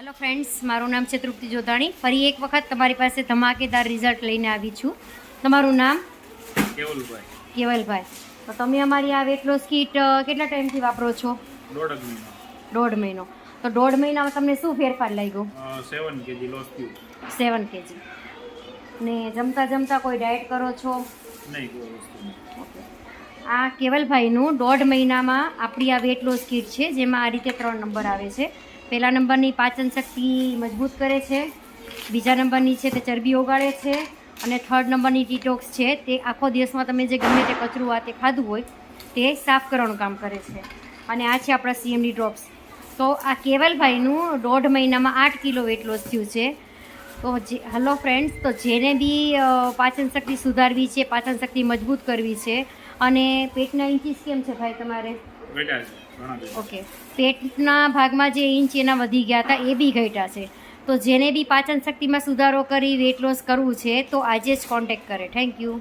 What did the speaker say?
Hello friends, મારું નામ છે તૃપ્તિ જોધાણી. ફરી એક વખત તમારી પાસે ધમાકેદાર રિઝલ્ટ લઈને આવી છું. તમારું નામ? કેવલભાઈ. કેવલભાઈ. તો તમે અમારી આ વેટ લોસ કીટ કેટલા ટાઈમથી વાપરો છો? 1.5 મહિના. 1.5 મહિનો. તો 1.5 મહિનામાં તમને શું ફેરફાર લાગ્યો? 7 kg લોસ થયું. 7 kg. ને જમતા જમતા કોઈ ડાયટ કરો છો? નહીં, કોઈ વસ્તુ નહીં. ઓકે. આ કેવલભાઈનું 1.5 મહિનામાં આપણી આ વેટ લોસ કીટ છે, જેમાં આ રીતે 3 નંબર આવે છે. પહેલા નંબરની પાચન શક્તિ મજબૂત કરે છે, બીજા નંબરની છે તે ચરબી ઓગાળે છે, અને થર્ડ નંબરની ડિટોક્સ છે તે આખો દિવસમાં તમે જે ગમે તે કચરું આ તે ખાધું હોય તે સાફ કરવાનું કામ કરે છે. અને આ છે આપણા CMD ડ્રોપ્સ. તો આ કેવલભાઈનું 1.5 મહિનામાં 8 કિલો વેટ લોસ થયું છે. તો હેલો ફ્રેન્ડ્સ, તો જેને બી પાચન શક્તિ સુધારવી છે, પાચન શક્તિ મજબૂત કરવી છે, અને પેટના ઇન્ચીસ કેમ છે ભાઈ તમારે? ઘટ્યા છે ઘણા બધા. ઓકે, પેટના ભાગમાં જે ઇંચ એના વધી ગયા હતા એ બી ઘટ્યા છે. તો જેને બી પાચન શક્તિમાં સુધારો કરી વેટ લોસ કરવું છે તો આજે જ કોન્ટેક્ટ કરે. Thank you.